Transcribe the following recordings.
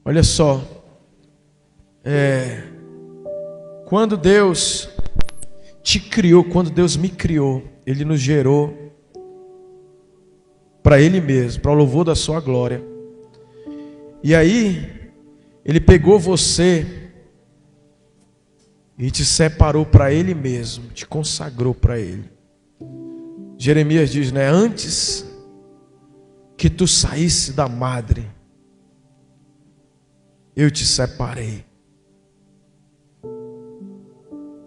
Olha só, quando Deus te criou, quando Deus me criou, Ele nos gerou para Ele mesmo, para o louvor da sua glória. E aí, Ele pegou você e te separou para Ele mesmo, te consagrou para Ele. Jeremias diz, né? Antes que tu saísse da madre, eu te separei.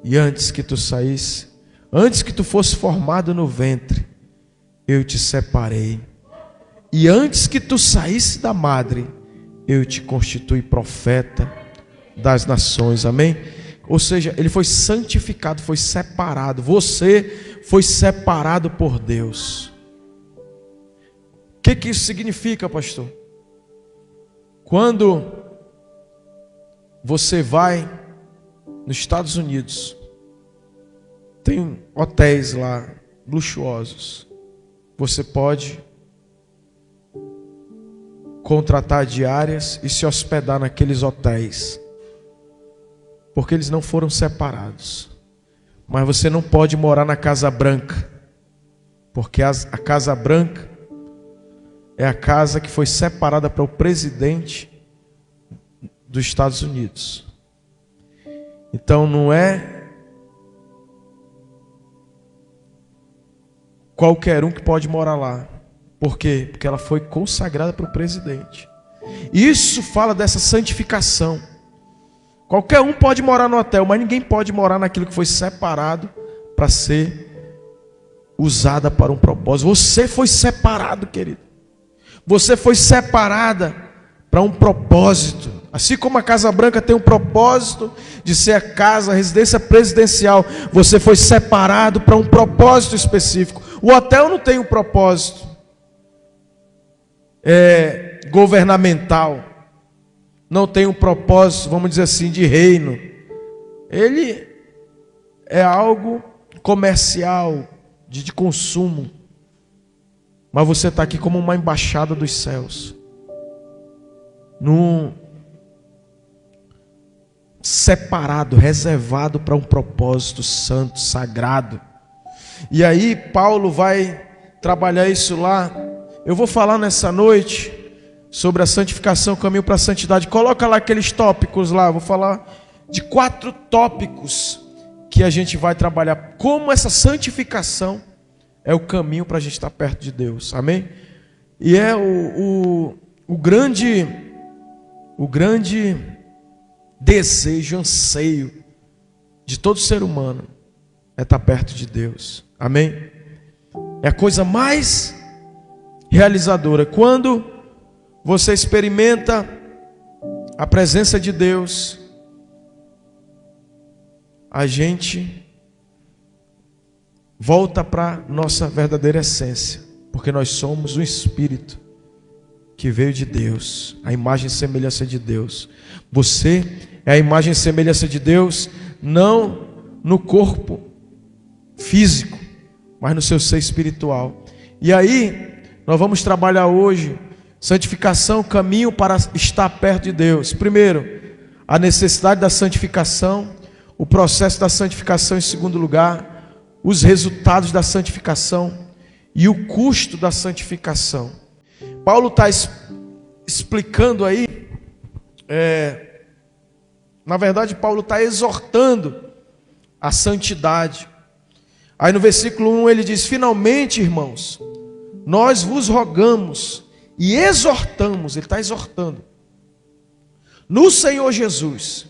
E antes que tu saísse, antes que tu fosse formado no ventre, eu te separei. E antes que tu saísse da madre, eu te constituí profeta das nações. Amém? Ou seja, ele foi santificado, foi separado. Você foi separado por Deus. O que isso significa, pastor? Quando você vai nos Estados Unidos, tem hotéis lá luxuosos. Você pode contratar diárias e se hospedar naqueles hotéis, porque eles não foram separados. Mas você não pode morar na Casa Branca, porque a Casa Branca é a casa que foi separada para o presidente dos Estados Unidos. Então não é qualquer um que pode morar lá. Por quê? Porque ela foi consagrada para o presidente. Isso fala dessa santificação. Qualquer um pode morar no hotel, mas ninguém pode morar naquilo que foi separado para ser usada para um propósito. Você foi separado, querido. Você foi separada para um propósito. Assim como a Casa Branca tem um propósito de ser a casa, a residência presidencial, você foi separado para um propósito específico. O hotel não tem um propósito governamental, não tem um propósito, vamos dizer assim, de reino. Ele é algo comercial, de consumo. Mas você está aqui como uma embaixada dos céus, separado, reservado para um propósito santo, sagrado. E aí Paulo vai trabalhar isso lá. Eu vou falar nessa noite sobre a santificação, caminho para a santidade. Coloca lá aqueles tópicos lá. Vou falar de 4 tópicos que a gente vai trabalhar. Como essa santificação é o caminho para a gente estar perto de Deus. Amém? E é o grande desejo, anseio de todo ser humano é estar perto de Deus. Amém? É a coisa mais realizadora. Quando você experimenta a presença de Deus, a gente volta para nossa verdadeira essência, porque nós somos um espírito que veio de Deus, a imagem e semelhança de Deus. Você é a imagem e semelhança de Deus, não no corpo físico, mas no seu ser espiritual. E aí, nós vamos trabalhar hoje santificação, caminho para estar perto de Deus. Primeiro, a necessidade da santificação, o processo da santificação em segundo lugar, os resultados da santificação e o custo da santificação. Paulo está explicando aí, na verdade Paulo está exortando a santidade. Aí no versículo 1 ele diz: finalmente, irmãos, nós vos rogamos e exortamos, ele está exortando, no Senhor Jesus,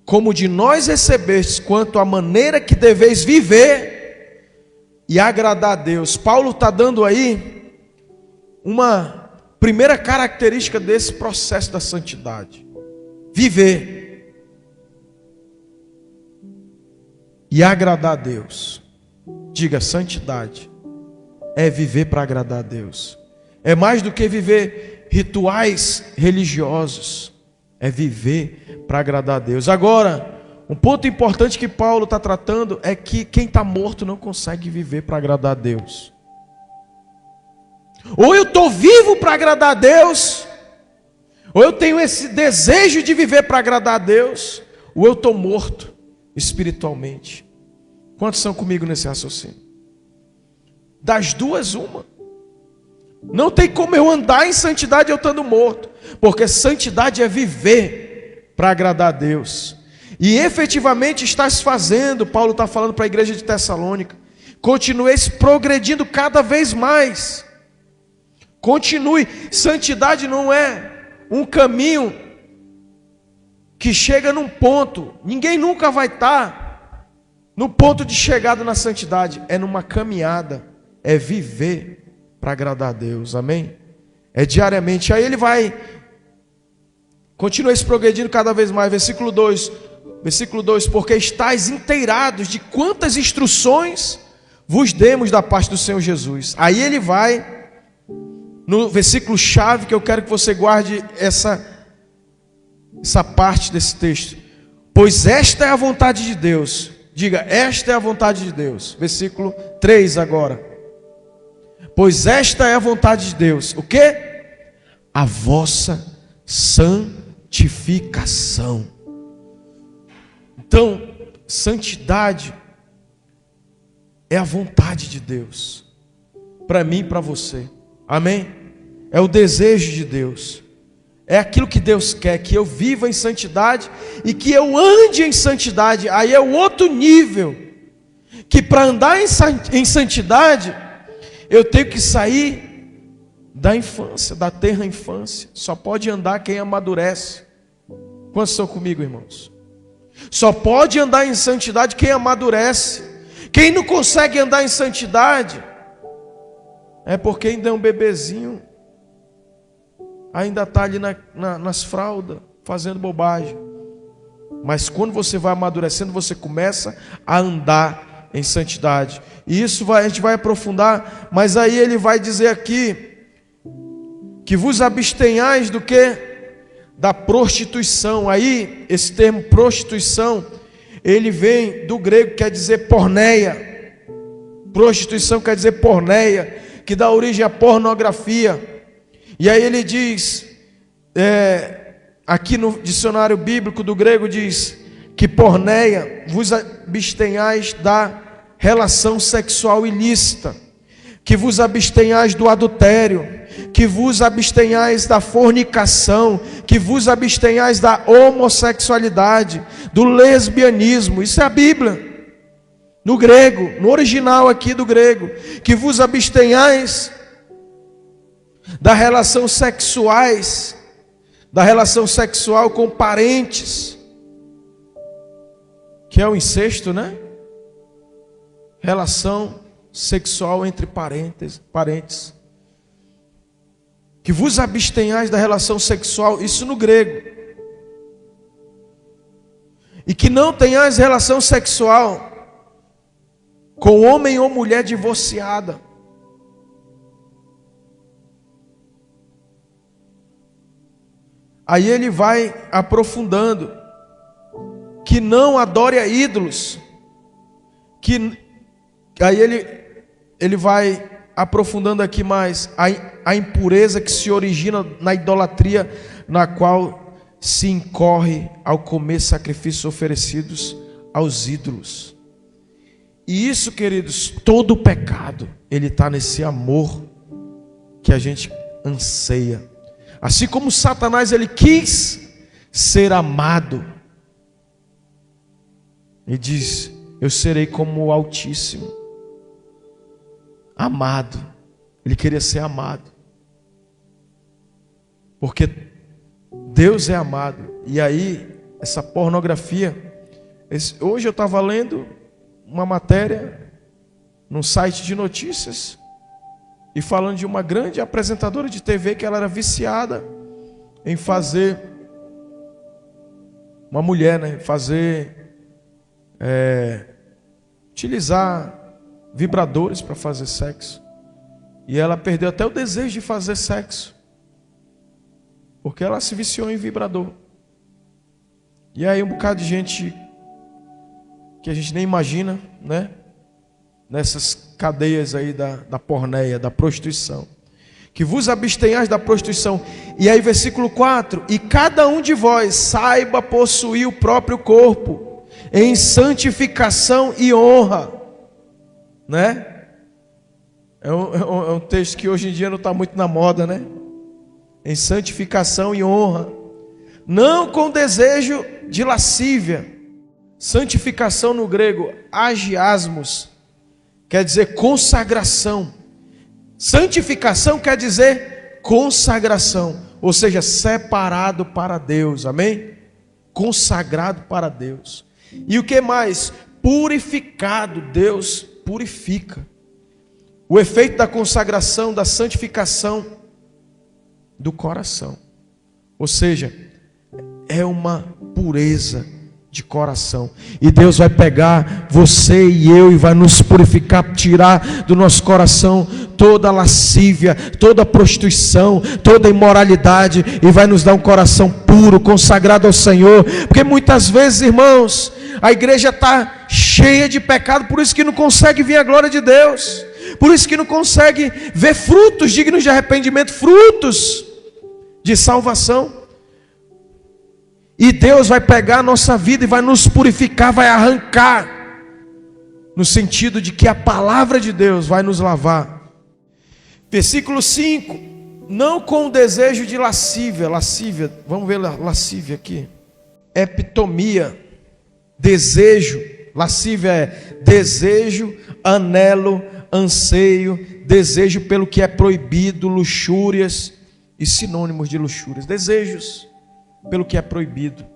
como de nós recebestes, quanto à maneira que deveis viver e agradar a Deus. Paulo está dando aí uma primeira característica desse processo da santidade: viver e agradar a Deus. Diga, santidade é viver para agradar a Deus. É mais do que viver rituais religiosos, é viver para agradar a Deus. Agora, um ponto importante que Paulo está tratando é que quem está morto não consegue viver para agradar a Deus. Ou eu estou vivo para agradar a Deus, Ou eu tenho esse desejo de viver para agradar a Deus, ou eu estou morto espiritualmente. Quantos são comigo nesse raciocínio? Das duas, uma. Não tem como eu andar em santidade eu estando morto, porque santidade é viver para agradar a Deus. E efetivamente estás fazendo, Paulo está falando para a igreja de Tessalônica, continueis progredindo cada vez mais. Continue. Santidade não é um caminho que chega num ponto. Ninguém nunca vai estar no ponto de chegada na santidade. É numa caminhada. É viver para agradar a Deus. Amém? É diariamente. Aí ele vai. Continue progredindo cada vez mais. Versículo 2. Versículo 2. Porque estáis inteirados de quantas instruções vos demos da parte do Senhor Jesus. Aí ele vai no versículo chave, que eu quero que você guarde essa parte desse texto. Pois esta é a vontade de Deus. Diga, esta é a vontade de Deus. Versículo 3 agora. Pois esta é a vontade de Deus. O quê? A vossa santificação. Então, santidade é a vontade de Deus. Para mim e para você. Amém? É o desejo de Deus. É aquilo que Deus quer, que eu viva em santidade e que eu ande em santidade. Aí é o outro nível. Que para andar em santidade, eu tenho que sair da infância, da terra infância. Só pode andar quem amadurece. Quantos estão comigo, irmãos? Só pode andar em santidade quem amadurece. Quem não consegue andar em santidade é porque ainda é um bebezinho, ainda está ali nas fraldas, fazendo bobagem. Mas quando você vai amadurecendo, você começa a andar em santidade. E isso a gente vai aprofundar, mas aí ele vai dizer aqui, que vos abstenhais do que? Da prostituição. Aí, esse termo prostituição, ele vem do grego, quer dizer porneia. Prostituição quer dizer porneia, que dá origem à pornografia. E aí ele diz, aqui no dicionário bíblico do grego diz, que porneia, vos abstenhais da relação sexual ilícita, que vos abstenhais do adultério, que vos abstenhais da fornicação, que vos abstenhais da homossexualidade, do lesbianismo. Isso é a Bíblia. No grego, no original aqui do grego, que vos abstenhais da relação sexual com parentes, que é o incesto, né? Relação sexual entre parentes. Que vos abstenhais da relação sexual, isso no grego. E que não tenhais relação sexual com homem ou mulher divorciada. Aí ele vai aprofundando, que não adore a ídolos, aí ele vai aprofundando aqui mais, a impureza que se origina na idolatria, na qual se incorre ao comer sacrifícios oferecidos aos ídolos. E isso, queridos, todo pecado, ele está nesse amor que a gente anseia. Assim como Satanás, ele quis ser amado. Ele diz, eu serei como o Altíssimo. Amado. Ele queria ser amado. Porque Deus é amado. E aí, essa pornografia. Hoje eu estava lendo uma matéria num site de notícias e falando de uma grande apresentadora de TV que ela era viciada em fazer, uma mulher, né, utilizar vibradores para fazer sexo. E ela perdeu até o desejo de fazer sexo, porque ela se viciou em vibrador. E aí um bocado de gente que a gente nem imagina, né? Nessas cadeias aí da porneia, da prostituição, que vos abstenhais da prostituição. E aí versículo 4, e cada um de vós saiba possuir o próprio corpo em santificação e honra, né? É um texto que hoje em dia não está muito na moda, né? Em santificação e honra, não com desejo de lascívia. Santificação no grego, agiasmos, quer dizer consagração. Santificação quer dizer consagração, ou seja, separado para Deus, amém? Consagrado para Deus. E o que mais? Purificado, Deus purifica. O efeito da consagração, da santificação do coração, ou seja, é uma pureza de coração, e Deus vai pegar você e eu e vai nos purificar, tirar do nosso coração toda a lascívia, toda a prostituição, toda a imoralidade, e vai nos dar um coração puro, consagrado ao Senhor. Porque muitas vezes, irmãos, a igreja está cheia de pecado, por isso que não consegue ver a glória de Deus, por isso que não consegue ver frutos dignos de arrependimento, frutos de salvação. E Deus vai pegar a nossa vida e vai nos purificar, vai arrancar, no sentido de que a palavra de Deus vai nos lavar. Versículo 5, não com o desejo de lascívia, vamos ver lascívia aqui, epitomia, desejo, lascívia é desejo, anelo, anseio, desejo pelo que é proibido, luxúrias e sinônimos de luxúrias, desejos pelo que é proibido.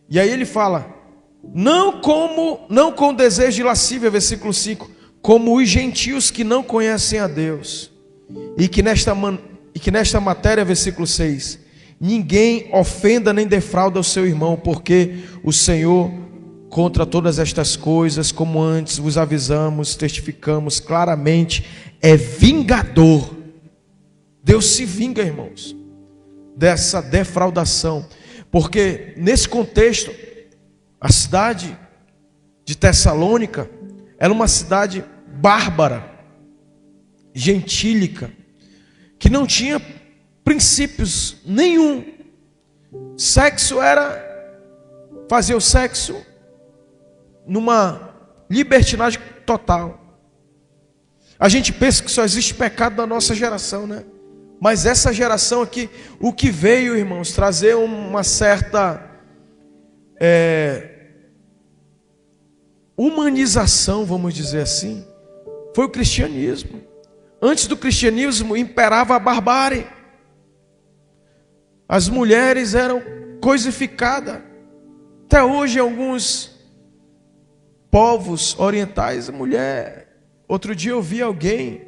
E aí ele fala, não com desejo de lascívia, versículo 5, como os gentios que não conhecem a Deus, e que nesta matéria, versículo 6, ninguém ofenda nem defrauda o seu irmão, porque o Senhor, contra todas estas coisas, como antes vos avisamos, testificamos claramente, é vingador. Deus se vinga, irmãos, dessa defraudação, porque nesse contexto, a cidade de Tessalônica era uma cidade bárbara, gentílica, que não tinha princípios nenhum. Sexo era fazer o sexo numa libertinagem total. A gente pensa que só existe pecado na nossa geração, né? Mas essa geração aqui, o que veio, irmãos, trazer uma certa humanização, vamos dizer assim, foi o cristianismo. Antes do cristianismo imperava a barbárie. As mulheres eram coisificadas. Até hoje, em alguns povos orientais, a mulher... Outro dia eu vi alguém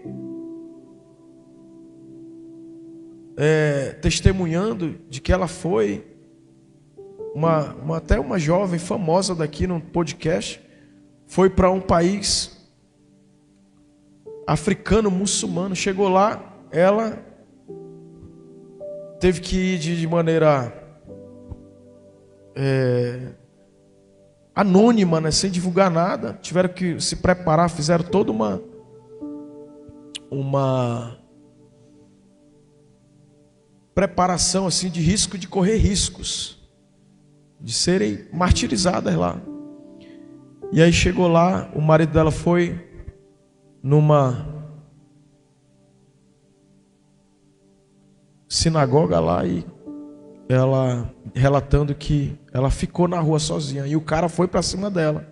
testemunhando de que ela foi até uma jovem famosa daqui num podcast, foi para um país africano, muçulmano, chegou lá, ela teve que ir de maneira anônima, né, sem divulgar nada, tiveram que se preparar, fizeram toda uma preparação assim de risco, de correr riscos, de serem martirizadas lá. E aí chegou lá, o marido dela foi numa sinagoga lá e ela relatando que ela ficou na rua sozinha e o cara foi para cima dela.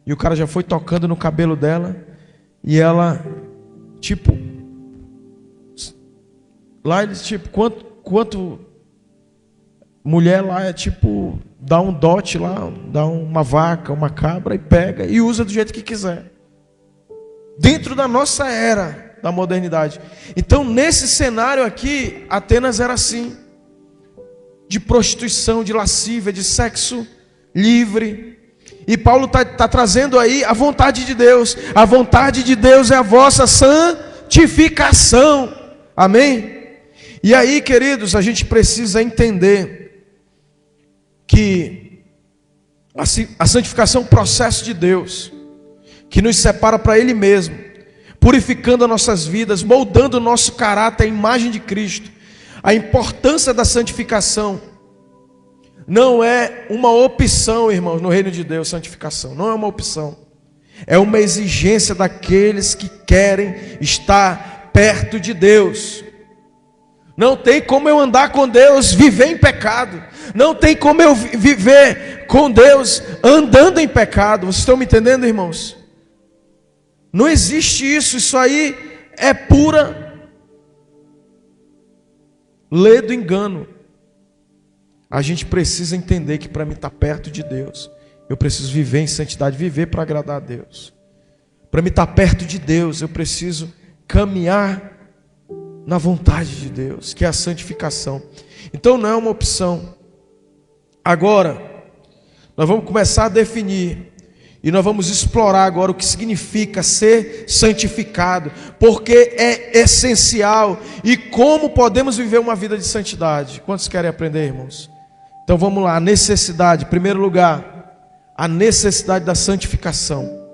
E o cara já foi tocando no cabelo dela e ela, tipo, lá eles, tipo, quanto mulher lá é tipo, dá um dote lá, dá uma vaca, uma cabra e pega e usa do jeito que quiser. Dentro da nossa era da modernidade. Então, nesse cenário aqui, Atenas era assim, de prostituição, de lascívia, de sexo livre. E Paulo está trazendo aí a vontade de Deus. A vontade de Deus é a vossa santificação. Amém? E aí, queridos, a gente precisa entender que a santificação é um processo de Deus. que nos separa para Ele mesmo, purificando as nossas vidas, moldando o nosso caráter à imagem de Cristo. A importância da santificação não é uma opção, irmãos, no reino de Deus. Santificação não é uma opção, é uma exigência daqueles que querem estar perto de Deus. Não tem como eu andar com Deus, viver em pecado. Não tem como eu viver com Deus andando em pecado. Vocês estão me entendendo, irmãos? Não existe isso. Isso aí é pura lei do engano. A gente precisa entender que para mim estar perto de Deus, eu preciso viver em santidade, viver para agradar a Deus. Para mim estar perto de Deus, eu preciso caminhar na vontade de Deus, que é a santificação. Então não é uma opção. Agora, nós vamos começar a definir, e nós vamos explorar agora o que significa ser santificado, porque é essencial, e como podemos viver uma vida de santidade. Quantos querem aprender, irmãos? Então vamos lá, a necessidade, em primeiro lugar, a necessidade da santificação.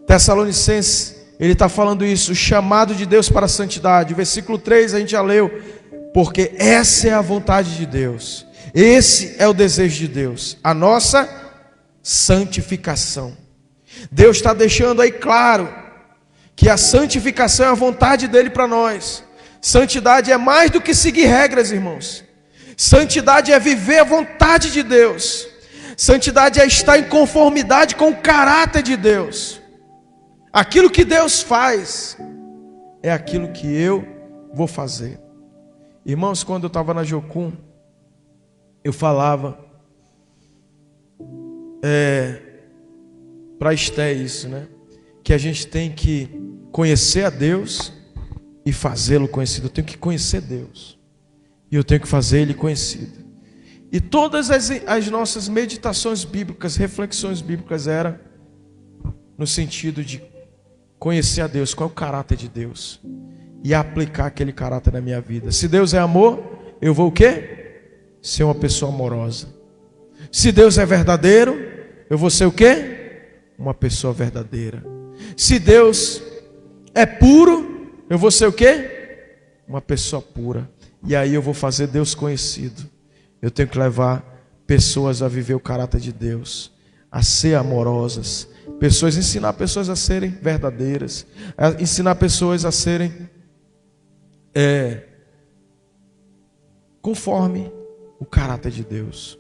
Tessalonicenses, ele está falando isso, o chamado de Deus para a santidade. O versículo 3 a gente já leu, porque essa é a vontade de Deus, esse é o desejo de Deus, a nossa santificação. Deus está deixando aí claro que a santificação é a vontade dele para nós. Santidade é mais do que seguir regras, irmãos. Santidade é viver a vontade de Deus. Santidade é estar em conformidade com o caráter de Deus. Aquilo que Deus faz é aquilo que eu vou fazer. Irmãos, quando eu estava na Jocum, eu falava para Esté isso, né? Que a gente tem que conhecer a Deus e fazê-lo conhecido. Eu tenho que conhecer Deus e eu tenho que fazer Ele conhecido. E todas as nossas meditações bíblicas, reflexões bíblicas eram no sentido de conhecer a Deus, qual é o caráter de Deus, e aplicar aquele caráter na minha vida. Se Deus é amor, eu vou o quê? Ser uma pessoa amorosa. Se Deus é verdadeiro, eu vou ser o quê? Uma pessoa verdadeira. Se Deus é puro, eu vou ser o quê? Uma pessoa pura. E aí eu vou fazer Deus conhecido. Eu tenho que levar pessoas a viver o caráter de Deus, a ser amorosas, ensinar pessoas a serem verdadeiras, ensinar pessoas a serem conforme o caráter de Deus.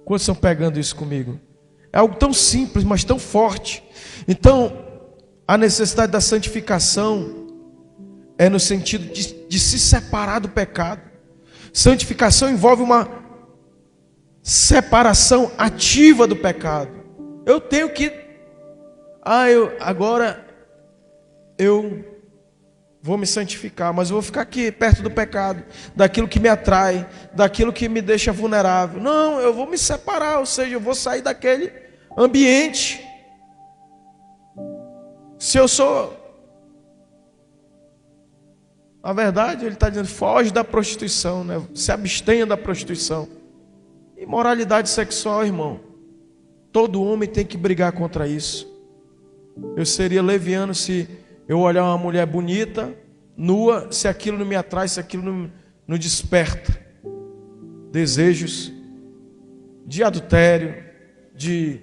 Quantos estão pegando isso comigo? É algo tão simples, mas tão forte. Então, a necessidade da santificação é no sentido de se separar do pecado. Santificação envolve uma separação ativa do pecado. Eu tenho que agora eu vou me santificar, mas eu vou ficar aqui perto do pecado, daquilo que me atrai, daquilo que me deixa vulnerável. Não, eu vou me separar, ou seja, eu vou sair daquele ambiente. Se eu sou, na verdade, ele está dizendo, foge da prostituição, né? Se abstenha da prostituição. Imoralidade sexual, irmão, todo homem tem que brigar contra isso. Eu seria leviano se eu olhar uma mulher bonita, nua, se aquilo não me atrai, se aquilo não desperta desejos de adultério, de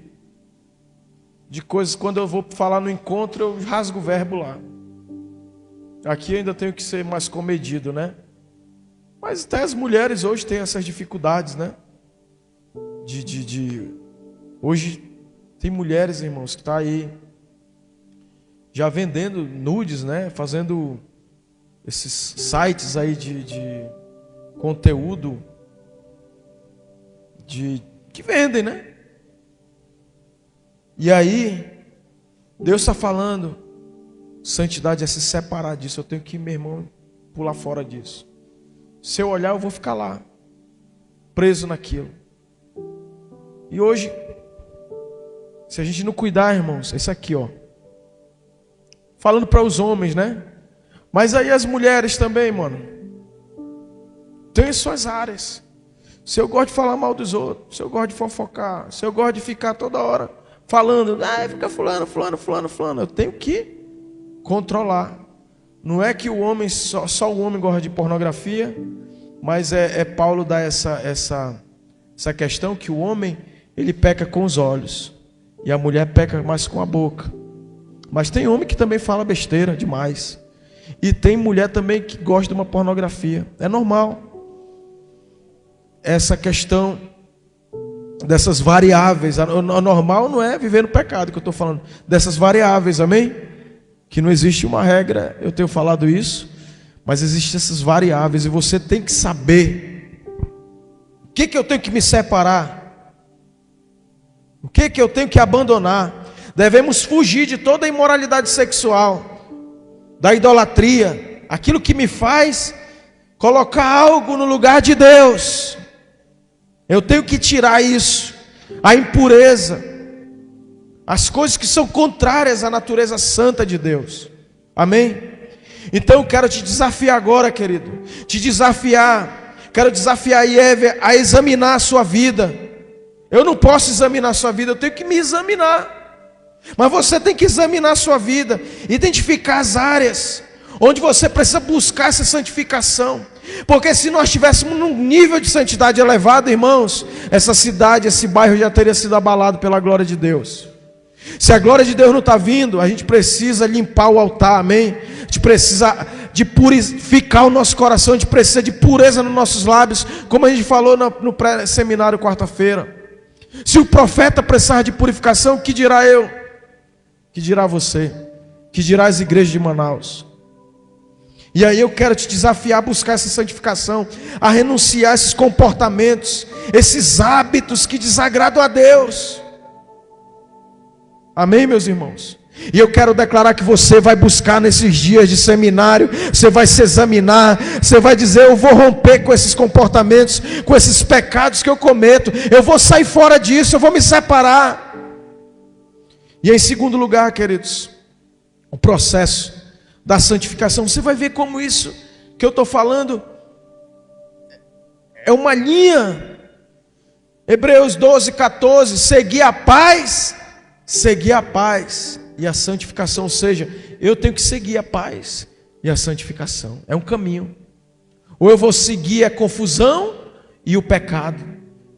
coisas. Quando eu vou falar no encontro, eu rasgo o verbo lá. Aqui eu ainda tenho que ser mais comedido, né? Mas até as mulheres hoje têm essas dificuldades, né? Hoje tem mulheres, irmãos, que estão aí já vendendo nudes, né? Fazendo esses sites aí de conteúdo que vendem, né? E aí Deus está falando, santidade é se separar disso. Eu tenho que, meu irmão, pular fora disso. Se eu olhar, eu vou ficar lá, preso naquilo. E hoje, se a gente não cuidar, irmãos, é isso aqui, ó. Falando para os homens, né? Mas aí as mulheres também, mano, tem suas áreas. Se eu gosto de falar mal dos outros, se eu gosto de fofocar, se eu gosto de ficar toda hora falando, fica fulano. Eu tenho que controlar. Não é que o homem, só o homem gosta de pornografia, mas Paulo dá essa questão que o homem, ele peca com os olhos e a mulher peca mais com a boca. Mas tem homem que também fala besteira demais. E tem mulher também que gosta de uma pornografia. É normal. Essa questão dessas variáveis. O normal não é viver no pecado que eu estou falando. Dessas variáveis, amém? Que não existe uma regra, eu tenho falado isso. Mas existem essas variáveis e você tem que saber. O que eu tenho que me separar? O que eu tenho que abandonar? Devemos fugir de toda a imoralidade sexual, da idolatria, aquilo que me faz colocar algo no lugar de Deus. Eu tenho que tirar isso, a impureza, as coisas que são contrárias à natureza santa de Deus. Amém? Então eu quero te desafiar agora, querido, quero desafiar a Eva a examinar a sua vida. Eu não posso examinar a sua vida, eu tenho que me examinar. Mas você tem que examinar a sua vida, identificar as áreas onde você precisa buscar essa santificação. Porque se nós estivéssemos num nível de santidade elevado, irmãos, essa cidade, esse bairro já teria sido abalado pela glória de Deus. Se a glória de Deus não está vindo, a gente precisa limpar o altar, amém? A gente precisa de purificar o nosso coração, a gente precisa de pureza nos nossos lábios, como a gente falou no pré-seminário quarta-feira. Se o profeta precisar de purificação, o que dirá eu? Que dirá você? Que dirá as igrejas de Manaus? E aí eu quero te desafiar a buscar essa santificação, a renunciar a esses comportamentos, esses hábitos que desagradam a Deus. Amém, meus irmãos? E eu quero declarar que você vai buscar nesses dias de seminário, você vai se examinar, você vai dizer, eu vou romper com esses comportamentos, com esses pecados que eu cometo, eu vou sair fora disso, eu vou me separar. E em segundo lugar, queridos, o processo da santificação. Você vai ver como isso que eu estou falando é uma linha. Hebreus 12, 14, seguir a paz e a santificação. Ou seja, eu tenho que seguir a paz e a santificação. É um caminho. Ou eu vou seguir a confusão e o pecado.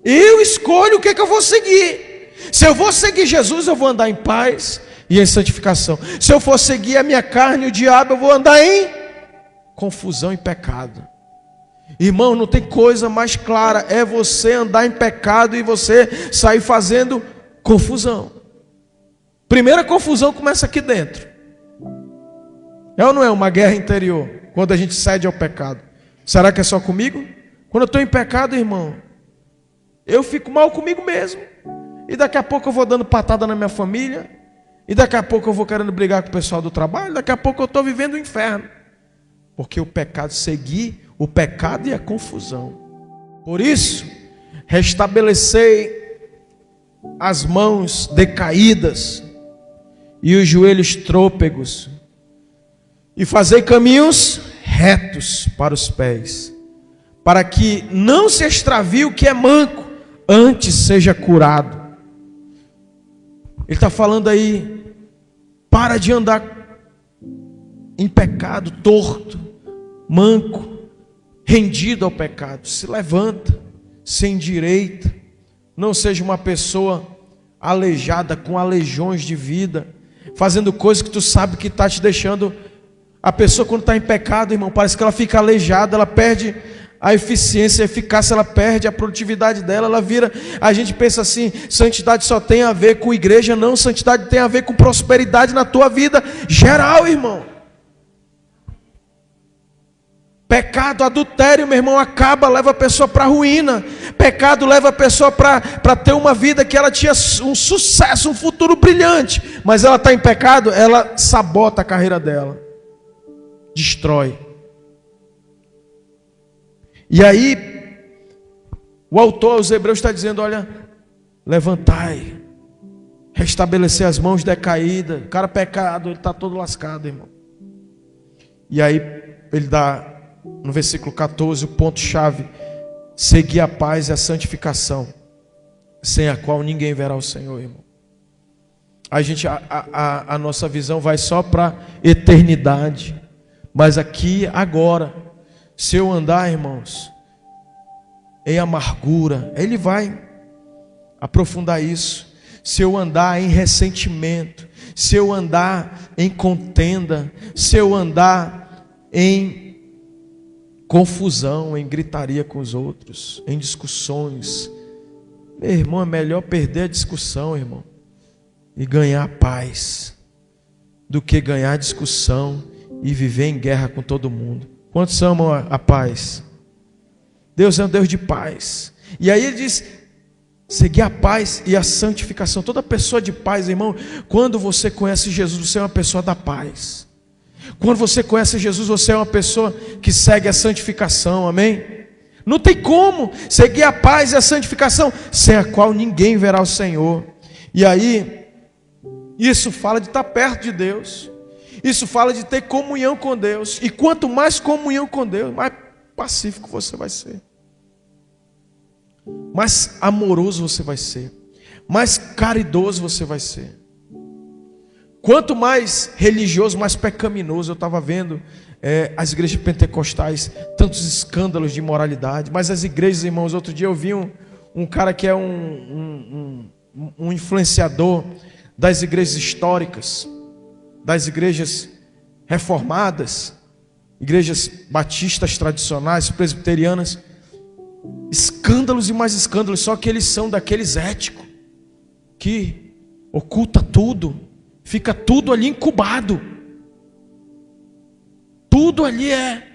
Eu escolho o que eu vou seguir. Se eu vou seguir Jesus, eu vou andar em paz e em santificação. Se eu for seguir a minha carne e o diabo, eu vou andar em confusão e pecado. Irmão, não tem coisa mais clara, é você andar em pecado e você sair fazendo confusão. Primeira confusão começa aqui dentro. É ou não é uma guerra interior, quando a gente cede ao pecado? Será que é só comigo? Quando eu estou em pecado, irmão, eu fico mal comigo mesmo. E daqui a pouco eu vou dando patada na minha família. E daqui a pouco eu vou querendo brigar com o pessoal do trabalho. Daqui a pouco eu estou vivendo o inferno. Porque o pecado seguir, o pecado e a confusão. Por isso, restabelecei as mãos decaídas e os joelhos trôpegos. E fazei caminhos retos para os pés. Para que não se extravie o que é manco, antes seja curado. Ele está falando aí, para de andar em pecado, torto, manco, rendido ao pecado. Se levanta, se endireita, não seja uma pessoa aleijada, com aleijões de vida, fazendo coisas que tu sabe que está te deixando. A pessoa quando está em pecado, irmão, parece que ela fica aleijada, ela perde a eficiência, a eficácia, ela perde a produtividade dela, ela vira, a gente pensa assim, santidade só tem a ver com igreja. Não, santidade tem a ver com prosperidade na tua vida geral, irmão. Pecado, adultério, meu irmão, acaba, leva a pessoa para a ruína. Pecado leva a pessoa para ter uma vida que ela tinha um sucesso, um futuro brilhante, mas ela está em pecado, ela sabota a carreira dela, destrói. E aí, o autor aos Hebreus está dizendo, olha, levantai, restabelecer as mãos decaídas. O cara pecado, ele está todo lascado, irmão. E aí, ele dá, no versículo 14, o ponto-chave: seguir a paz e a santificação, sem a qual ninguém verá o Senhor, irmão. a nossa visão vai só para eternidade. Mas aqui, agora, se eu andar, irmãos, em amargura, ele vai aprofundar isso. Se eu andar em ressentimento, se eu andar em contenda, se eu andar em confusão, em gritaria com os outros, em discussões, meu irmão, é melhor perder a discussão, irmão, e ganhar paz, do que ganhar discussão e viver em guerra com todo mundo. Quantos amam a paz? Deus é um Deus de paz. E aí ele diz: seguir a paz e a santificação. Toda pessoa de paz, irmão, quando você conhece Jesus, você é uma pessoa da paz. Quando você conhece Jesus, você é uma pessoa que segue a santificação, amém? Não tem como seguir a paz e a santificação, sem a qual ninguém verá o Senhor. E aí, isso fala de estar perto de Deus, isso fala de ter comunhão com Deus. E quanto mais comunhão com Deus, mais pacífico você vai ser, mais amoroso você vai ser, mais caridoso você vai ser. Quanto mais religioso, mais pecaminoso. Eu estava vendo as igrejas pentecostais, tantos escândalos de imoralidade. Mas as igrejas, irmãos, outro dia eu vi um cara que é um influenciador das igrejas históricas, das igrejas reformadas, igrejas batistas tradicionais, presbiterianas. Escândalos e mais escândalos, só que eles são daqueles éticos, que oculta tudo, fica tudo ali incubado, tudo ali é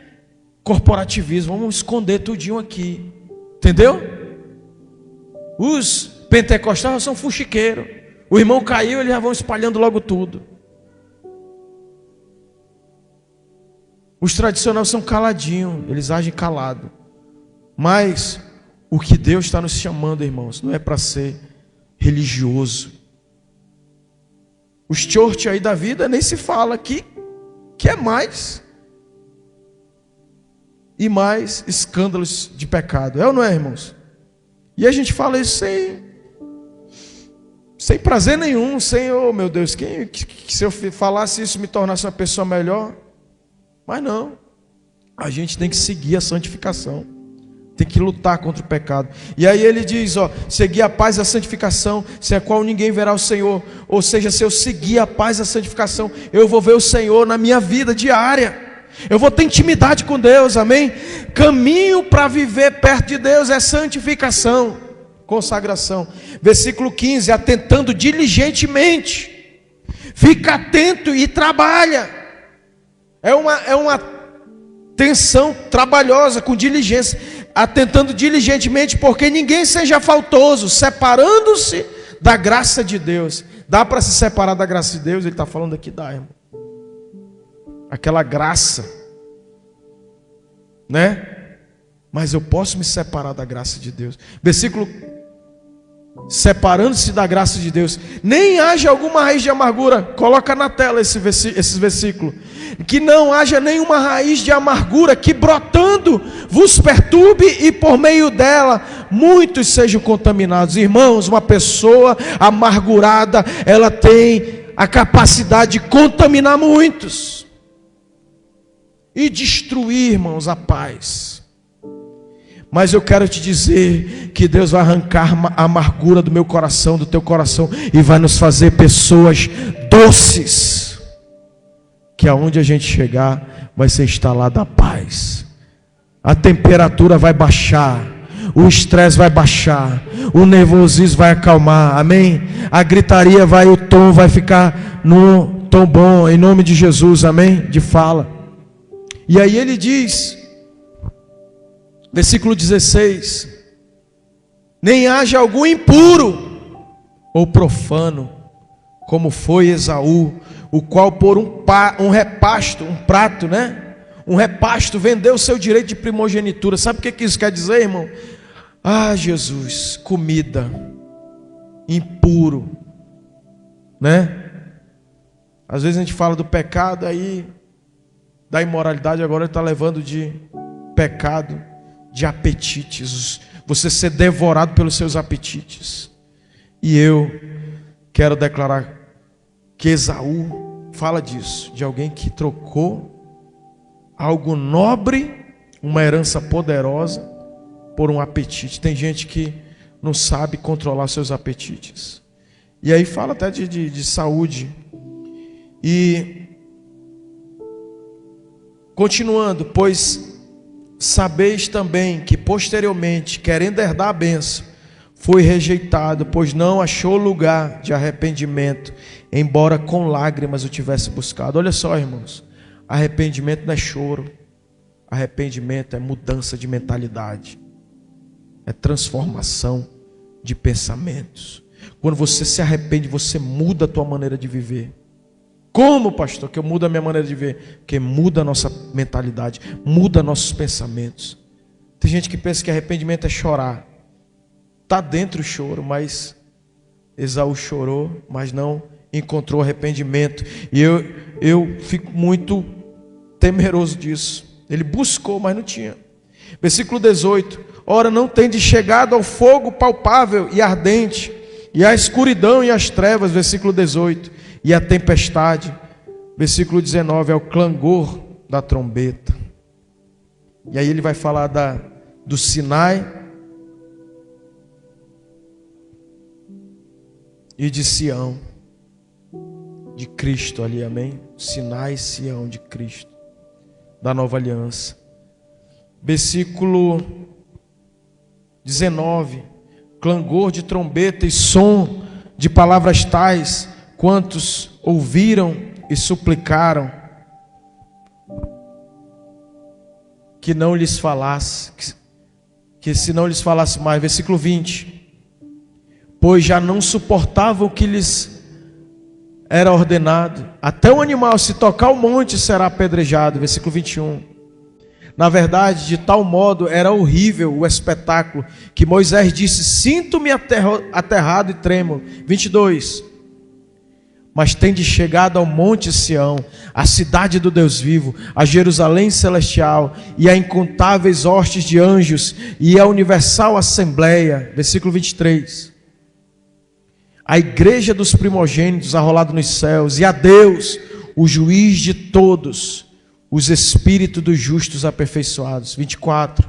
corporativismo, vamos esconder tudinho aqui, entendeu? Os pentecostais são fuxiqueiros, o irmão caiu, eles já vão espalhando logo tudo. Os tradicionais são caladinhos, eles agem calado. Mas o que Deus está nos chamando, irmãos, não é para ser religioso. Os church aí da vida nem se fala aqui, que é mais e mais escândalos de pecado. É ou não é, irmãos? E a gente fala isso sem prazer nenhum, sem, oh meu Deus, que se eu falasse isso me tornasse uma pessoa melhor. Mas não, a gente tem que seguir a santificação, tem que lutar contra o pecado. E aí ele diz, seguir a paz e a santificação, sem a qual ninguém verá o Senhor. Ou seja, se eu seguir a paz e a santificação, eu vou ver o Senhor na minha vida diária, eu vou ter intimidade com Deus, amém? Caminho para viver perto de Deus é santificação, consagração. Versículo 15, atentando diligentemente, fica atento e trabalha. É uma tensão trabalhosa, com diligência, atentando diligentemente, porque ninguém seja faltoso, separando-se da graça de Deus. Dá para se separar da graça de Deus? Ele está falando aqui, dá, irmão. Aquela graça, né? Mas eu posso me separar da graça de Deus. Versículo: separando-se da graça de Deus, nem haja alguma raiz de amargura. Coloca na tela esses versículos. Que não haja nenhuma raiz de amargura que brotando vos perturbe e por meio dela muitos sejam contaminados. Irmãos, uma pessoa amargurada, ela tem a capacidade de contaminar muitos e destruir, irmãos, a paz. Mas eu quero te dizer que Deus vai arrancar a amargura do meu coração, do teu coração, e vai nos fazer pessoas doces, que aonde a gente chegar vai ser instalada a paz. A temperatura vai baixar, o estresse vai baixar, o nervosismo vai acalmar, amém? A gritaria o tom vai ficar no tom bom, em nome de Jesus, amém? De fala. E aí ele diz, versículo 16: nem haja algum impuro ou profano, como foi Esaú, o qual por um repasto, um prato, né? Um repasto, vendeu o seu direito de primogenitura. Sabe o que isso quer dizer, irmão? Ah, Jesus, comida, impuro, né? Às vezes a gente fala do pecado, aí da imoralidade, agora ele está levando de pecado, de apetites, você ser devorado pelos seus apetites. E eu quero declarar Porque Esaú fala disso, de alguém que trocou algo nobre, uma herança poderosa, por um apetite. Tem gente que não sabe controlar seus apetites. E aí fala até de saúde. E continuando, pois sabeis também que posteriormente, querendo herdar a bênção, foi rejeitado, pois não achou lugar de arrependimento, embora com lágrimas o tivesse buscado. Olha só, irmãos, arrependimento não é choro, arrependimento é mudança de mentalidade, é transformação de pensamentos. Quando você se arrepende, você muda a tua maneira de viver. Como, pastor, que eu mudo a minha maneira de viver? Porque muda a nossa mentalidade, muda nossos pensamentos. Tem gente que pensa que arrependimento é chorar. Está dentro o choro, mas Esaú chorou, mas não encontrou arrependimento. E eu fico muito temeroso disso. Ele buscou, mas não tinha. Versículo 18. Ora, não tendes chegado ao fogo palpável e ardente, e à escuridão e às trevas, versículo 18, e à tempestade, versículo 19, ao clangor da trombeta. E aí ele vai falar do Sinai e de Sião, de Cristo ali, amém? Sinai e Sião de Cristo, da nova aliança. Versículo 19, clangor de trombeta e som de palavras tais, quantos ouviram e suplicaram que não lhes falasse, que se não lhes falasse mais. Versículo 20, pois já não suportavam o que lhes era ordenado, até o animal se tocar o monte será apedrejado. Versículo 21. Na verdade, de tal modo era horrível o espetáculo, que Moisés disse, sinto-me aterrado e trêmulo. 22. Mas tende chegado ao monte Sião, a cidade do Deus vivo, a Jerusalém celestial, e a incontáveis hostes de anjos, e a universal assembleia. Versículo 23. A igreja dos primogênitos arrolado nos céus, e a Deus, o juiz de todos, os espíritos dos justos aperfeiçoados. 24.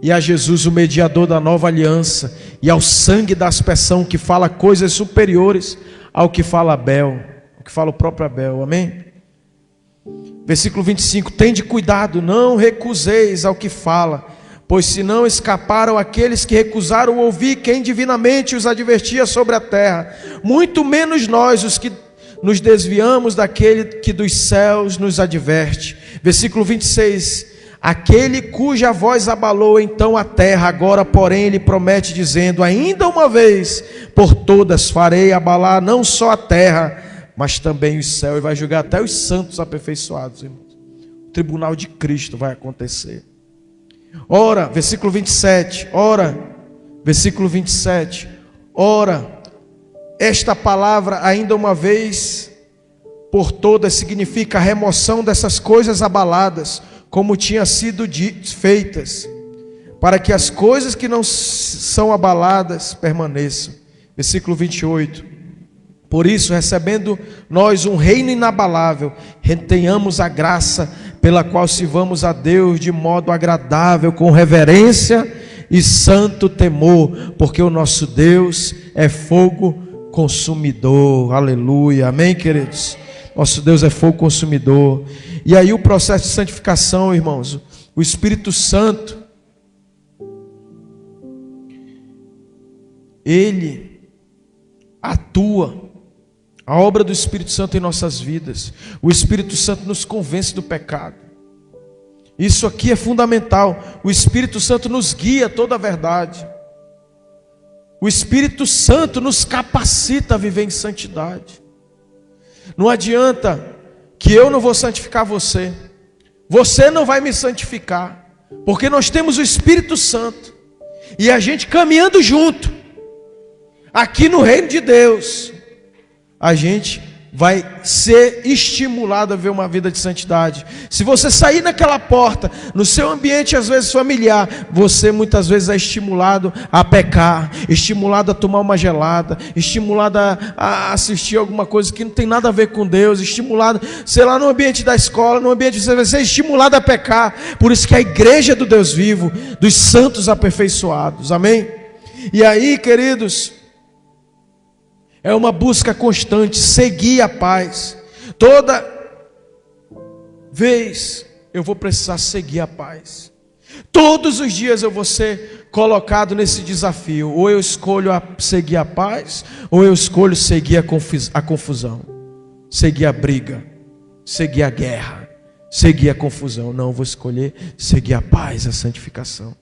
E a Jesus, o mediador da nova aliança, e ao sangue da aspersão, que fala coisas superiores ao que fala Abel, o que fala o próprio Abel, amém? Versículo 25, tende cuidado, não recuseis ao que fala, pois se não escaparam aqueles que recusaram ouvir quem divinamente os advertia sobre a terra, muito menos nós, os que nos desviamos daquele que dos céus nos adverte. Versículo 26, aquele cuja voz abalou então a terra, agora porém ele promete dizendo, ainda uma vez por todas farei abalar não só a terra, mas também os céus, e vai julgar até os santos aperfeiçoados, irmãos. O tribunal de Cristo vai acontecer. Ora, versículo 27, ora, versículo 27, ora, esta palavra ainda uma vez por todas significa a remoção dessas coisas abaladas, como tinha sido feitas, para que as coisas que não são abaladas permaneçam. Versículo 28. Por isso, recebendo nós um reino inabalável, retenhamos a graça pela qual sirvamos a Deus de modo agradável, com reverência e santo temor, porque o nosso Deus é fogo consumidor. Aleluia, amém, queridos? Nosso Deus é fogo consumidor. E aí o processo de santificação, irmãos, o Espírito Santo, ele atua. A obra do Espírito Santo em nossas vidas. O Espírito Santo nos convence do pecado. Isso aqui é fundamental. O Espírito Santo nos guia a toda a verdade. O Espírito Santo nos capacita a viver em santidade. Não adianta que eu não vou santificar você. Você não vai me santificar. Porque nós temos o Espírito Santo. E a gente caminhando junto. Aqui no reino de Deus. A gente vai ser estimulado a ver uma vida de santidade. Se você sair naquela porta, no seu ambiente às vezes familiar, você muitas vezes é estimulado a pecar, estimulado a tomar uma gelada, estimulado a assistir alguma coisa que não tem nada a ver com Deus, estimulado, sei lá, no ambiente da escola, no ambiente você vai ser estimulado a pecar. Por isso que a igreja do Deus vivo, dos santos aperfeiçoados, amém? E aí, queridos, é uma busca constante, seguir a paz. Toda vez eu vou precisar seguir a paz. Todos os dias eu vou ser colocado nesse desafio. Ou eu escolho seguir a paz, ou eu escolho seguir a confusão, seguir a briga, seguir a guerra, seguir a confusão. Não, eu vou escolher seguir a paz, a santificação.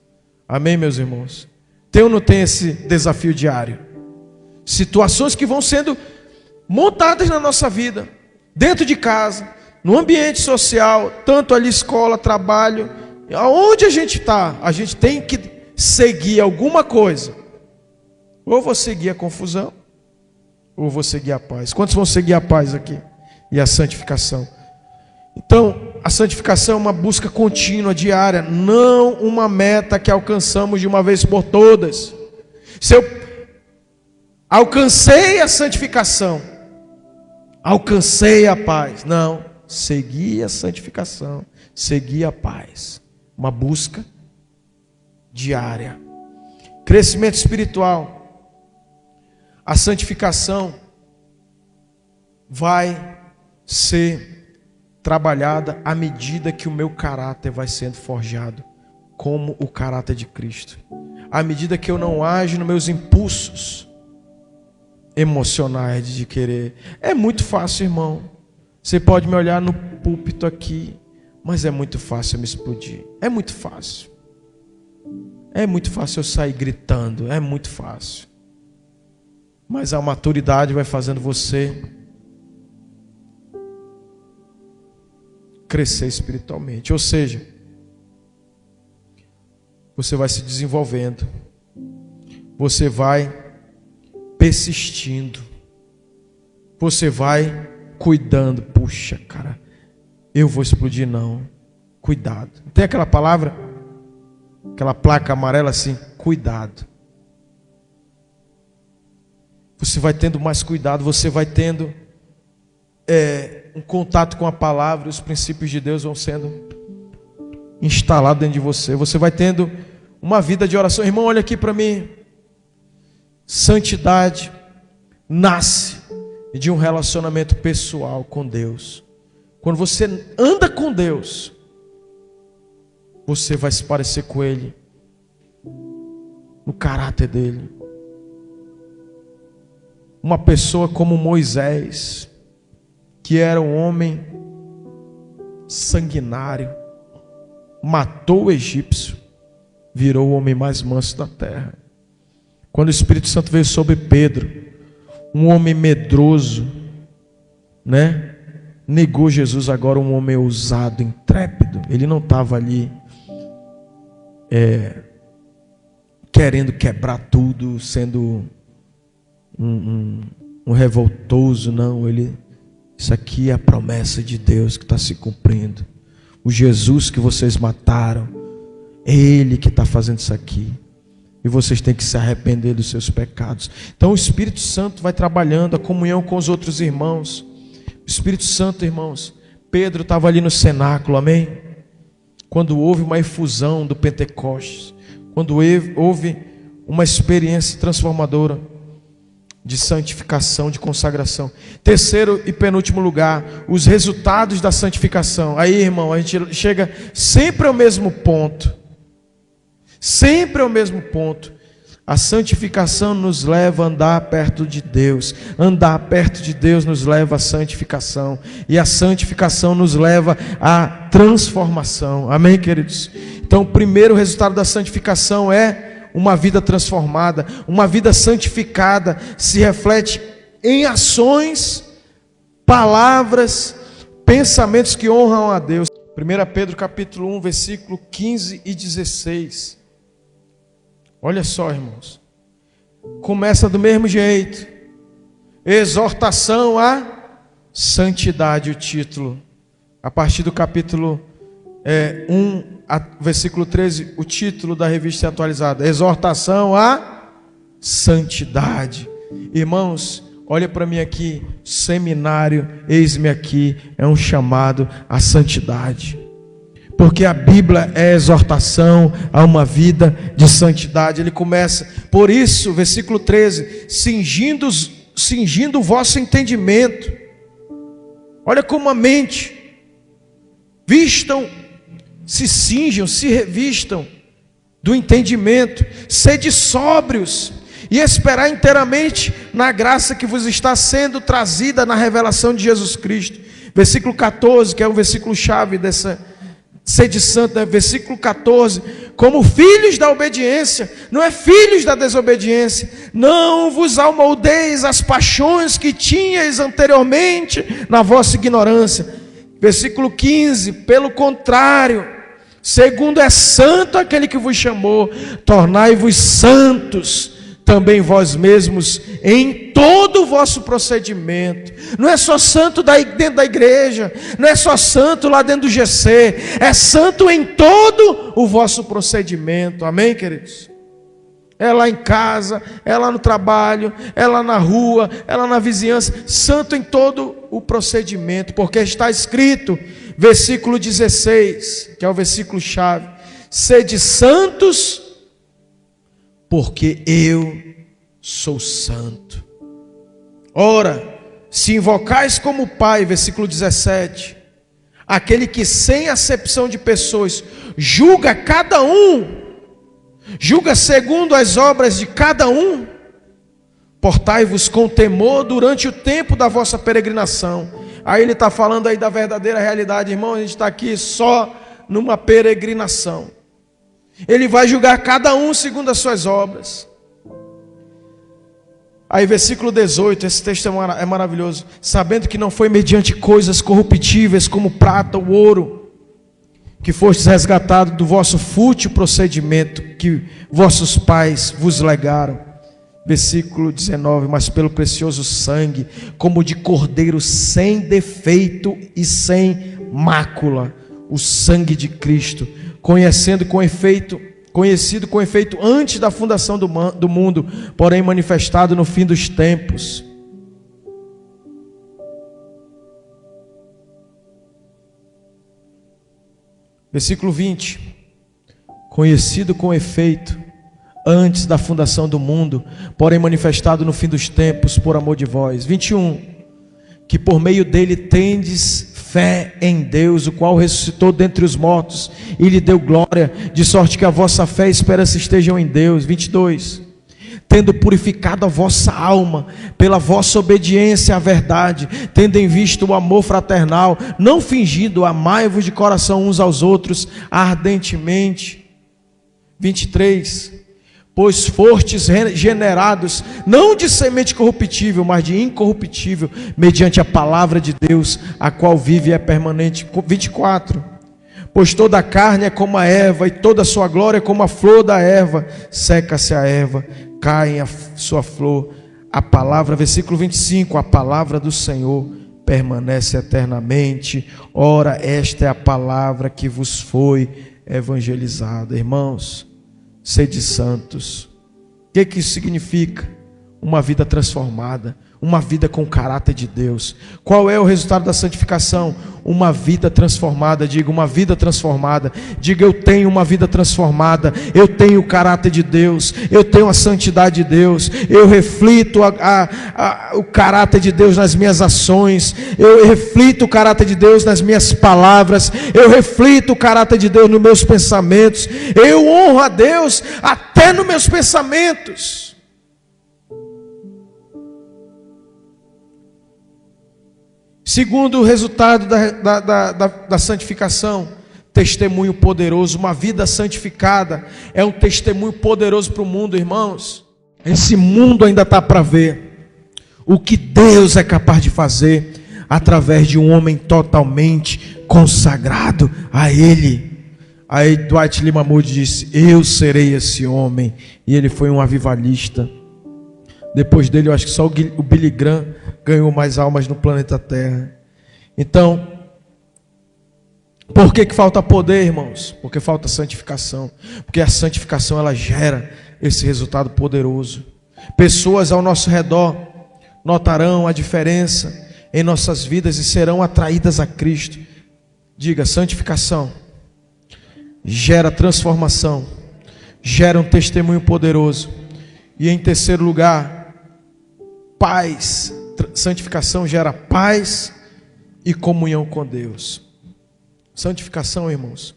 Amém, meus irmãos? Tem ou não tem esse desafio diário? Situações que vão sendo montadas na nossa vida, dentro de casa, no ambiente social, tanto ali escola, trabalho, aonde a gente está, a gente tem que seguir alguma coisa. Ou vou seguir a confusão, ou vou seguir a paz. Quantos vão seguir a paz aqui? E a santificação? Então, a santificação é uma busca contínua, diária, não uma meta que alcançamos de uma vez por todas. Se eu alcancei a santificação, alcancei a paz. Não, segui a santificação, segui a paz. Uma busca diária. Crescimento espiritual. A santificação vai ser trabalhada à medida que o meu caráter vai sendo forjado como o caráter de Cristo. À medida que eu não ajo nos meus impulsos emocionais de querer. É muito fácil, irmão. Você pode me olhar no púlpito aqui, mas é muito fácil eu me explodir. É muito fácil. É muito fácil eu sair gritando. É muito fácil. Mas a maturidade vai fazendo você crescer espiritualmente. Ou seja, você vai se desenvolvendo. Você vai persistindo, você vai cuidando. Puxa, cara, eu vou explodir não. Cuidado. Tem aquela palavra, aquela placa amarela assim, cuidado. Você vai tendo mais cuidado, você vai tendo um contato com a palavra, os princípios de Deus vão sendo instalados dentro de você. Você vai tendo uma vida de oração. Irmão, olha aqui para mim. Santidade nasce de um relacionamento pessoal com Deus. Quando você anda com Deus, você vai se parecer com Ele, no caráter dele. Uma pessoa como Moisés, que era um homem sanguinário, matou o egípcio, virou o homem mais manso da terra. Quando o Espírito Santo veio sobre Pedro, um homem medroso, né? Negou Jesus. Agora um homem ousado, intrépido. Ele não estava ali querendo quebrar tudo, sendo um revoltoso. Não, isso aqui é a promessa de Deus que está se cumprindo. O Jesus que vocês mataram, é Ele que está fazendo isso aqui. E vocês têm que se arrepender dos seus pecados. Então o Espírito Santo vai trabalhando a comunhão com os outros irmãos. O Espírito Santo, irmãos. Pedro estava ali no cenáculo, amém? Quando houve uma efusão do Pentecostes. Quando houve uma experiência transformadora de santificação, de consagração. Terceiro e penúltimo lugar, os resultados da santificação. Aí, irmão, a gente chega sempre ao mesmo ponto. Sempre ao mesmo ponto. A santificação nos leva a andar perto de Deus. Andar perto de Deus nos leva à santificação. E a santificação nos leva à transformação. Amém, queridos? Então, o primeiro resultado da santificação é uma vida transformada. Uma vida santificada se reflete em ações, palavras, pensamentos que honram a Deus. 1 Pedro capítulo 1, versículo 15 e 16. Olha só, irmãos. Começa do mesmo jeito. Exortação à Santidade, o título. A partir do capítulo 1, versículo 13, o título da revista atualizada. Exortação à santidade. Irmãos, olha para mim aqui. Seminário, eis-me aqui, é um chamado à santidade. Porque a Bíblia é exortação a uma vida de santidade. Ele começa, por isso, versículo 13, cingindo o vosso entendimento. Olha como a mente, se cinjam, se revistam do entendimento, sede sóbrios e esperar inteiramente na graça que vos está sendo trazida na revelação de Jesus Cristo. Versículo 14, que é o versículo chave dessa sede santo, né? Versículo 14, como filhos da obediência, não é filhos da desobediência, não vos amoldeis as paixões que tinhais anteriormente na vossa ignorância. Versículo 15, pelo contrário, segundo é santo aquele que vos chamou, tornai-vos santos também vós mesmos em todo o vosso procedimento. Não é só santo dentro da igreja, não é só santo lá dentro do GC, é santo em todo o vosso procedimento. Amém, queridos? É lá em casa, é lá no trabalho, é lá na rua, é lá na vizinhança, santo em todo o procedimento, porque está escrito, versículo 16, que é o versículo chave: sede santos, porque eu sou santo. Ora, se invocais como Pai, versículo 17, aquele que sem acepção de pessoas julga cada um, julga segundo as obras de cada um, portai-vos com temor durante o tempo da vossa peregrinação. Aí ele está falando aí da verdadeira realidade, irmão. A gente está aqui só numa peregrinação. Ele vai julgar cada um segundo as suas obras. Aí versículo 18, esse texto é maravilhoso. Sabendo que não foi mediante coisas corruptíveis como prata ou ouro, que fostes resgatados do vosso fútil procedimento que vossos pais vos legaram. Versículo 19, mas pelo precioso sangue, como de cordeiro sem defeito e sem mácula, o sangue de Cristo, conhecido com efeito antes da fundação do mundo, porém manifestado no fim dos tempos. Versículo 20, conhecido com efeito antes da fundação do mundo, porém manifestado no fim dos tempos por amor de vós. 21, que por meio dele tendes fé em Deus, o qual ressuscitou dentre os mortos e lhe deu glória, de sorte que a vossa fé e esperança estejam em Deus. 22, tendo purificado a vossa alma pela vossa obediência à verdade, tendo em vista o amor fraternal, não fingindo, amai-vos de coração uns aos outros ardentemente. 23, pois fostes regenerados, não de semente corruptível, mas de incorruptível, mediante a palavra de Deus, a qual vive e é permanente. 24, pois toda a carne é como a erva, e toda a sua glória é como a flor da erva, seca-se a erva, cai a sua flor. A palavra, versículo 25, a palavra do Senhor permanece eternamente. Ora, esta é a palavra que vos foi evangelizada. Irmãos, sede santos. O que isso significa? Uma vida transformada, uma vida com o caráter de Deus. Qual é o resultado da santificação? Uma vida transformada. Diga, uma vida transformada. Diga, eu tenho uma vida transformada. Eu tenho o caráter de Deus. Eu tenho a santidade de Deus. Eu reflito o caráter de Deus nas minhas ações. Eu reflito o caráter de Deus nas minhas palavras. Eu reflito o caráter de Deus nos meus pensamentos. Eu honro a Deus até nos meus pensamentos. Segundo o resultado da santificação, testemunho poderoso. Uma vida santificada é um testemunho poderoso para o mundo, irmãos. Esse mundo ainda está para ver o que Deus é capaz de fazer através de um homem totalmente consagrado a Ele. Aí Dwight Lyman Moody disse: eu serei esse homem. E ele foi um avivalista Depois dele, eu acho que só o Billy Graham ganhou mais almas no planeta Terra. Então, por que falta poder, irmãos? Porque falta santificação. Porque a santificação, ela gera esse resultado poderoso. Pessoas ao nosso redor notarão a diferença em nossas vidas e serão atraídas a Cristo. Diga, santificação gera transformação, gera um testemunho poderoso. E em terceiro lugar, paz. Santificação gera paz e comunhão com Deus. Santificação, irmãos,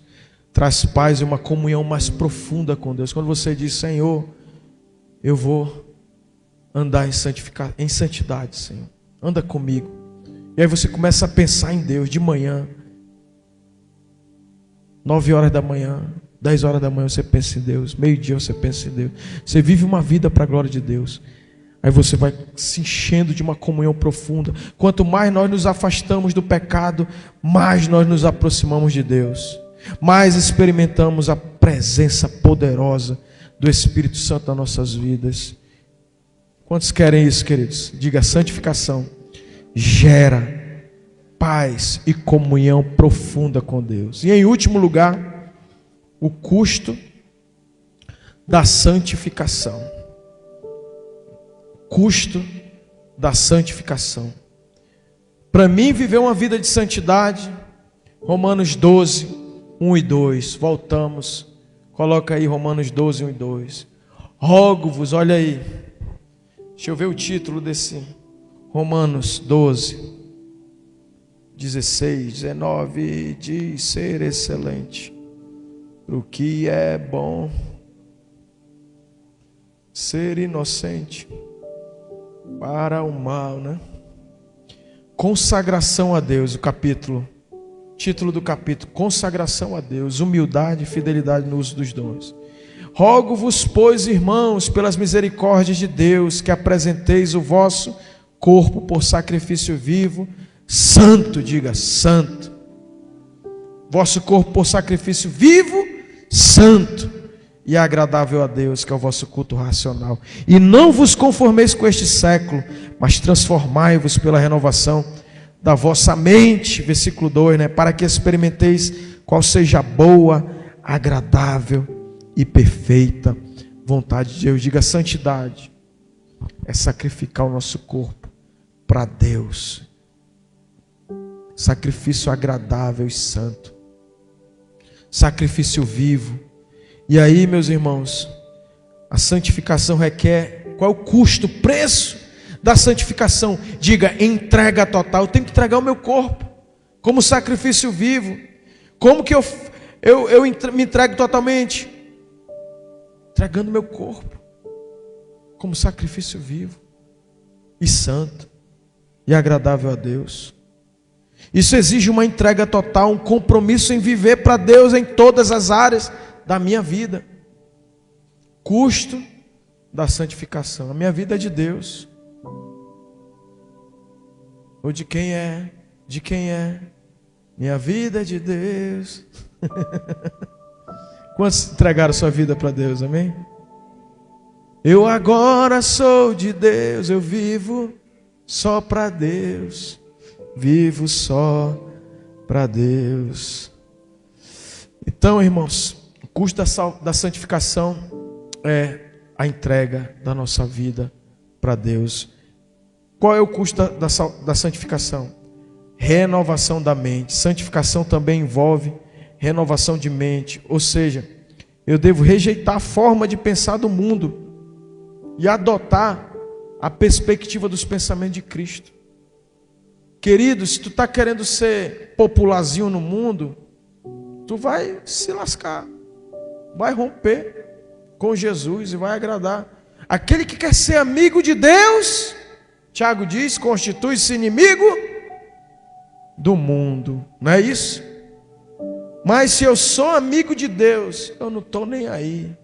traz paz e uma comunhão mais profunda com Deus. Quando você diz, Senhor, eu vou andar em santidade, Senhor, anda comigo. E aí você começa a pensar em Deus de manhã, 9 horas da manhã, 10 horas da manhã você pensa em Deus, meio-dia você pensa em Deus. Você vive uma vida para a glória de Deus. Aí você vai se enchendo de uma comunhão profunda. Quanto mais nós nos afastamos do pecado, mais nós nos aproximamos de Deus, mais experimentamos a presença poderosa do Espírito Santo nas nossas vidas. Quantos querem isso, queridos? Diga, santificação gera paz e comunhão profunda com Deus. E em último lugar, o custo da santificação. Custo da santificação. Para mim viver uma vida de santidade, Romanos 12, 1 e 2. Voltamos. Coloca aí Romanos 12, 1 e 2. Rogo-vos, olha aí. Deixa eu ver o título desse Romanos 12, 16, 19. Diz ser excelente, o que é bom, ser inocente para o mal, né? Consagração a Deus, título do capítulo, consagração a Deus, humildade e fidelidade no uso dos dons. Rogo-vos, pois, irmãos, pelas misericórdias de Deus, que apresenteis o vosso corpo por sacrifício vivo, santo, diga, santo. Vosso corpo por sacrifício vivo, santo e agradável a Deus, que é o vosso culto racional. E não vos conformeis com este século, mas transformai-vos pela renovação da vossa mente, versículo 2, né? Para que experimenteis qual seja a boa, agradável e perfeita vontade de Deus. Diga, santidade é sacrificar o nosso corpo para Deus. Sacrifício agradável e santo. Sacrifício vivo. E aí, meus irmãos, a santificação requer, qual é o custo, o preço da santificação? Diga, entrega total. Eu tenho que entregar o meu corpo como sacrifício vivo. Como que eu me entrego totalmente? Entregando meu corpo como sacrifício vivo e santo e agradável a Deus. Isso exige uma entrega total, um compromisso em viver para Deus em todas as áreas da minha vida. Custo da santificação. A minha vida é de Deus. Ou de quem é? De quem é? Minha vida é de Deus. Quantos entregaram sua vida para Deus, amém? Eu agora sou de Deus, eu vivo só para Deus. Vivo só para Deus. Então, irmãos, o custo da santificação é a entrega da nossa vida para Deus. Qual é o custo da santificação? Renovação da mente. Santificação também envolve renovação de mente. Ou seja, eu devo rejeitar a forma de pensar do mundo e adotar a perspectiva dos pensamentos de Cristo. Querido, se tu está querendo ser popularzinho no mundo, tu vai se lascar, vai romper com Jesus e vai agradar. Aquele que quer ser amigo de Deus, Tiago diz, constitui-se inimigo do mundo, não é isso? Mas se eu sou amigo de Deus, eu não estou nem aí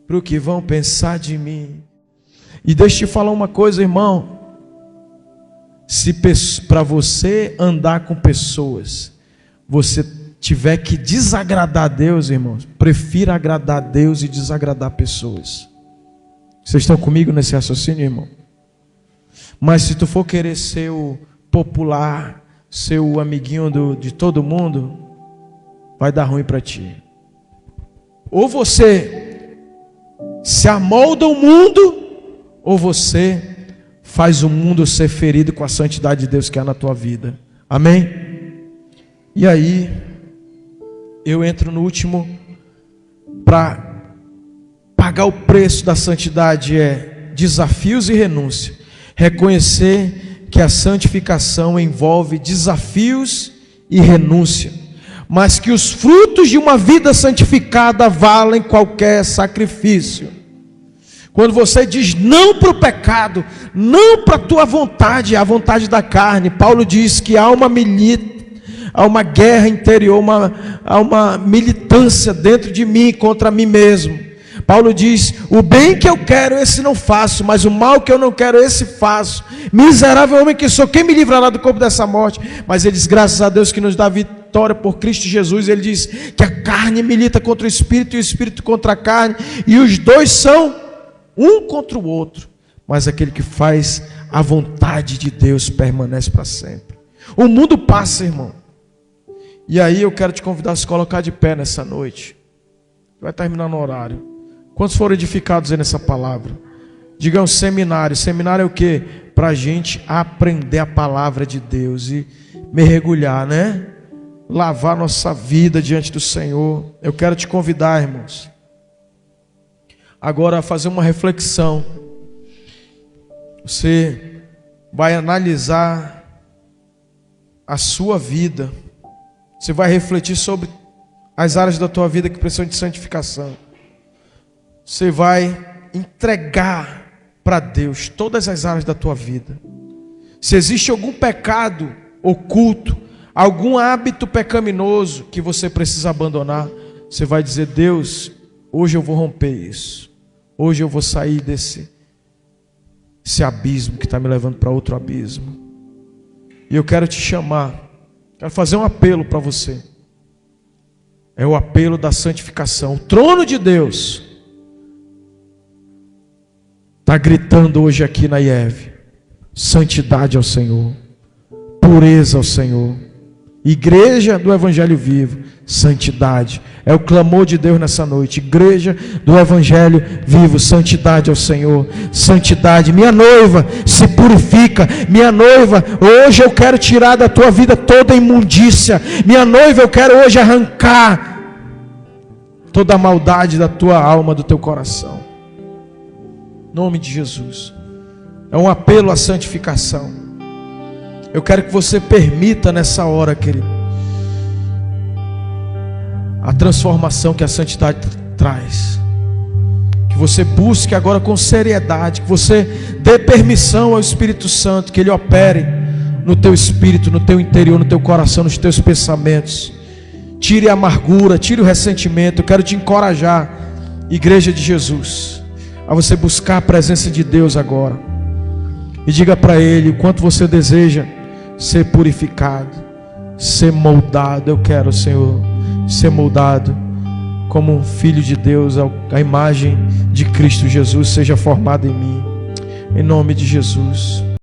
para o que vão pensar de mim. E deixa eu te falar uma coisa, irmão. Se para você andar com pessoas, você tiver que desagradar a Deus, irmãos, prefira agradar a Deus e desagradar pessoas. Vocês estão comigo nesse raciocínio, irmão? Mas se tu for querer ser o popular, ser o amiguinho de todo mundo, vai dar ruim para ti. Ou você se amolda ao mundo, ou você faz o mundo ser ferido com a santidade de Deus que há na tua vida. Amém? E aí, eu entro no último, para pagar o preço da santidade é desafios e renúncia. Reconhecer que a santificação envolve desafios e renúncia, mas que os frutos de uma vida santificada valem qualquer sacrifício. Quando você diz não para o pecado, não para a tua vontade, a vontade da carne, Paulo diz que há uma guerra interior, há uma militância dentro de mim contra mim mesmo. Paulo diz: o bem que eu quero, esse não faço, mas o mal que eu não quero, esse faço. Miserável homem que sou, quem me livrará do corpo dessa morte? Mas ele diz: graças a Deus que nos dá vitória por Cristo Jesus. Ele diz que a carne milita contra o Espírito e o Espírito contra a carne, e os dois são um contra o outro, mas aquele que faz a vontade de Deus permanece para sempre. O mundo passa, irmão. E aí eu quero te convidar a se colocar de pé nessa noite. Vai terminar no horário. Quantos foram edificados aí nessa palavra? Digam seminário. Seminário é o quê? Para a gente aprender a palavra de Deus e mergulhar, né? Lavar nossa vida diante do Senhor. Eu quero te convidar, irmãos, agora a fazer uma reflexão. Você vai analisar a sua vida. Você vai refletir sobre as áreas da tua vida que precisam de santificação. Você vai entregar para Deus todas as áreas da tua vida. Se existe algum pecado oculto, algum hábito pecaminoso que você precisa abandonar, você vai dizer: Deus, hoje eu vou romper isso. Hoje eu vou sair desse abismo que está me levando para outro abismo. E eu quero te chamar, quero fazer um apelo para você. É o apelo da santificação. O trono de Deus está gritando hoje aqui na IEV: santidade ao Senhor, pureza ao Senhor. Igreja do Evangelho Vivo, santidade. É o clamor de Deus nessa noite. Igreja do Evangelho Vivo, santidade ao Senhor. Santidade. Minha noiva, se purifica. Minha noiva, hoje eu quero tirar da tua vida toda a imundícia. Minha noiva, eu quero hoje arrancar toda a maldade da tua alma, do teu coração. Em nome de Jesus. É um apelo à santificação. Eu quero que você permita nessa hora, querido, a transformação que a santidade traz. Que você busque agora com seriedade, que você dê permissão ao Espírito Santo, que Ele opere no teu espírito, no teu interior, no teu coração, nos teus pensamentos. Tire a amargura, tire o ressentimento. Eu quero te encorajar, Igreja de Jesus, a você buscar a presença de Deus agora. E diga para Ele o quanto você deseja ser purificado, ser moldado. Eu quero, Senhor, ser moldado como um filho de Deus, a imagem de Cristo Jesus seja formada em mim, em nome de Jesus.